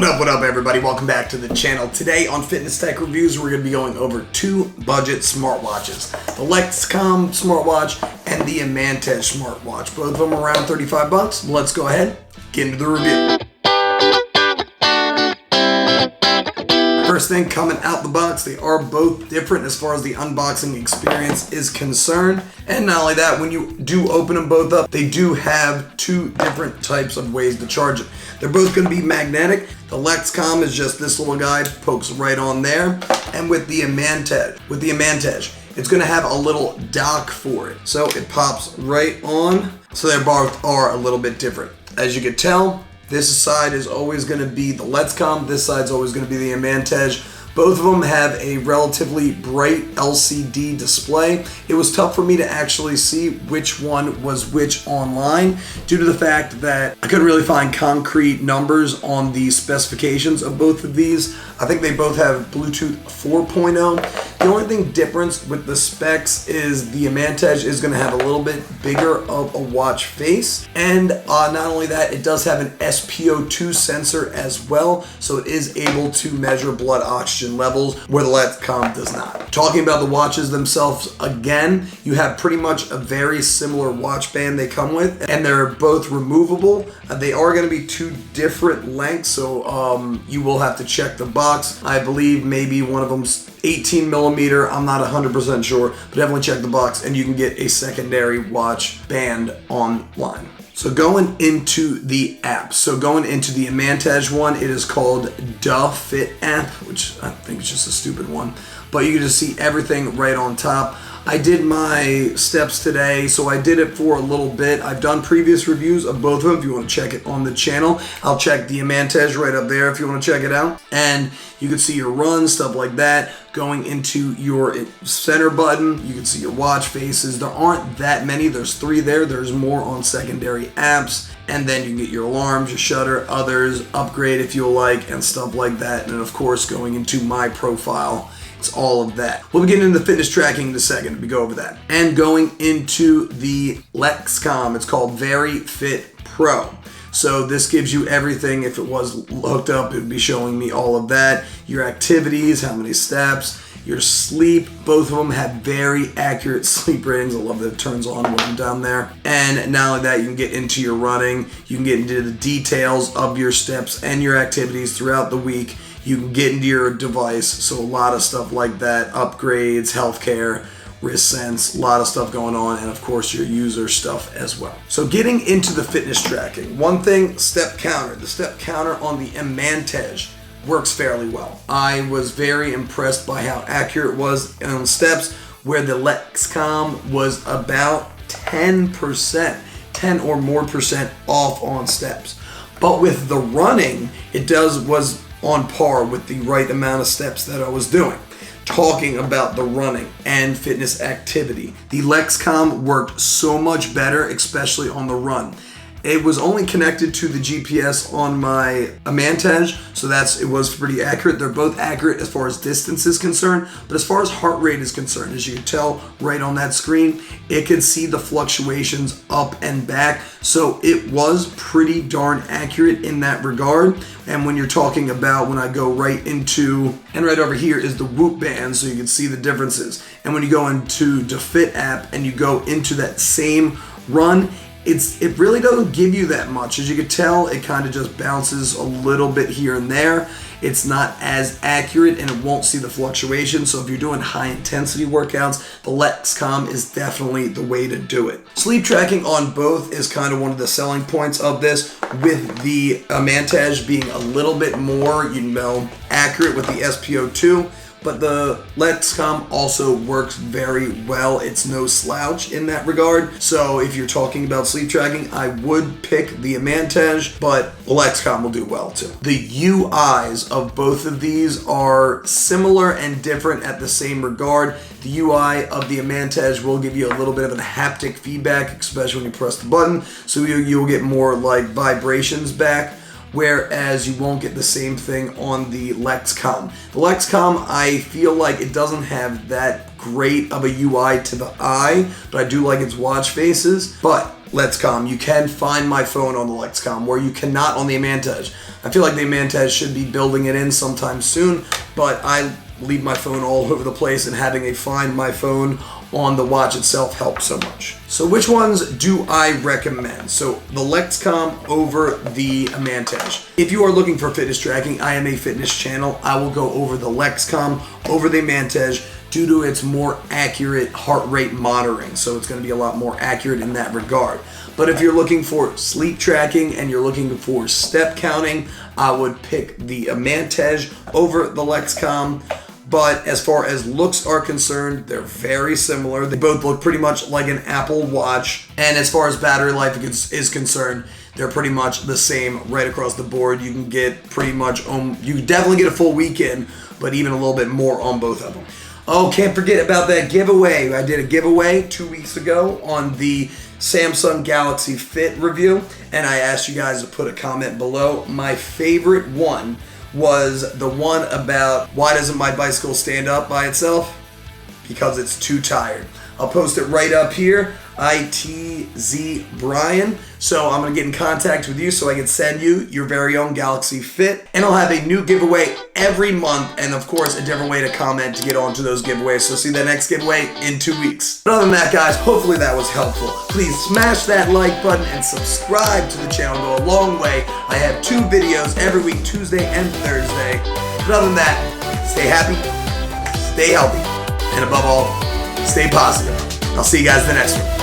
What up, everybody? Welcome back to the channel. Today on Fitness Tech Reviews, we're going to be going over two budget smartwatches. The Letscom smartwatch and the Amatage smartwatch. Both of them around 35 bucks. Let's go ahead, get into the review. First thing coming out the box, they are both different as far as the unboxing experience is concerned. And not only that, when you do open them both up, they do have two different types of ways to charge it. They're both going to be magnetic. The Letscom is just this little guy, pokes right on there. And with the Amatage, it's going to have a little dock for it. So it pops right on. So they both are a little bit different. As you can tell, this side is always going to be the Letscom. This side is always going to be the Amatage. Both of them have a relatively bright LCD display. It was tough for me to actually see which one was which online due to the fact that I couldn't really find concrete numbers on the specifications of both of these. I think they both have Bluetooth 4.0. The only thing difference with the specs is the Amatage is going to have a little bit bigger of a watch face. And not only that, it does have an SpO2 sensor as well. So it is able to measure blood oxygen levels where the Letscom does not. Talking about the watches themselves, again, you have pretty much a very similar watch band they come with, and they're both removable. They are going to be two different lengths, so you will have to check the box. I believe maybe one of them's 18 millimeter. I'm not 100% sure, but definitely check the box and you can get a secondary watch band online. So going into the app, going into the Amatage one, it is called the Fit app, which I think is just a stupid one, but you can just see everything right on top. I did my steps today, so I did it for a little bit. I've done previous reviews of both of them if you want to check it on the channel. I'll check the Amatage right up there if you want to check it out. And you can see your run, stuff like that. Going into your center button, you can see your watch faces. There aren't that many. There's 3 there. There's more on secondary apps. And then you can get your alarms, your shutter, others, upgrade if you like, and stuff like that. And of course, going into my profile, it's all of that. We'll be getting into fitness tracking in a second. We go over that. And going into the Letscom, it's called Very Fit Pro. So this gives you everything. If it was hooked up, it would be showing me all of that. Your activities, how many steps, your sleep. Both of them have very accurate sleep ratings. I love that it turns on when I'm down there. And not only that, you can get into your running. You can get into the details of your steps and your activities throughout the week. You can get into your device, so a lot of stuff like that, upgrades, healthcare, wrist sense, a lot of stuff going on, and of course your user stuff as well. So getting into the fitness tracking, one thing, step counter. The step counter on the Amatage works fairly well. I was very impressed by how accurate it was on steps, where the Letscom was about 10%, 10 or more percent off on steps. But with the running, was on par with the right amount of steps that I was doing. Talking about the running and fitness activity, the Letscom worked so much better, especially on the run. It was only connected to the GPS on my Amatage, so it was pretty accurate. They're both accurate as far as distance is concerned, but as far as heart rate is concerned, as you can tell right on that screen, it could see the fluctuations up and back, so it was pretty darn accurate in that regard. And when you're talking about, when I go right into, and right over here is the Whoop band, so you can see the differences. And when you go into the Fit app and you go into that same run, it really doesn't give you that much. As you can tell, it kind of just bounces a little bit here and there. It's not as accurate and it won't see the fluctuation. So if you're doing high intensity workouts, the Letscom is definitely the way to do it. Sleep tracking on both is kind of one of the selling points of this, with the Amatage being a little bit more, accurate with the SpO2. But the Letscom also works very well. It's no slouch in that regard. So if you're talking about sleep tracking, I would pick the Amatage, but the Letscom will do well too. The UIs of both of these are similar and different at the same regard. The UI of the Amatage will give you a little bit of a haptic feedback, especially when you press the button. So you'll get more like vibrations back. whereas you won't get the same thing on the Letscom. The Letscom, I feel like it doesn't have that great of a UI to the eye, but I do like its watch faces. But Letscom, you can find my phone on the Letscom, where you cannot on the Amatage. I feel like the Amatage should be building it in sometime soon, but I leave my phone all over the place, and having a Find My Phone on the watch itself helps so much. So which ones do I recommend? So the Letscom over the Amatage. If you are looking for fitness tracking, I am a fitness channel. I will go over the Letscom over the Amatage due to its more accurate heart rate monitoring. So it's going to be a lot more accurate in that regard. But if you're looking for sleep tracking and you're looking for step counting, I would pick the Amatage over the Letscom. But as far as looks are concerned, they're very similar. They both look pretty much like an Apple Watch. And as far as battery life is concerned, they're pretty much the same right across the board. You can get pretty much, you can definitely get a full weekend, but even a little bit more on both of them. Oh, can't forget about that giveaway. I did a giveaway 2 weeks ago on the Samsung Galaxy Fit review, and I asked you guys to put a comment below. My favorite one was the one about why doesn't my bicycle stand up by itself? Because it's too tired. I'll post it right up here, ITZ Brian. So I'm gonna get in contact with you so I can send you your very own Galaxy Fit. And I'll have a new giveaway every month, and of course a different way to comment to get onto those giveaways. So see the next giveaway in 2 weeks. But other than that, guys, hopefully that was helpful. Please smash that like button and subscribe to the channel. Go a long way. I have 2 videos every week, Tuesday and Thursday. But other than that, stay happy, stay healthy, and above all, stay positive. I'll see you guys in the next one.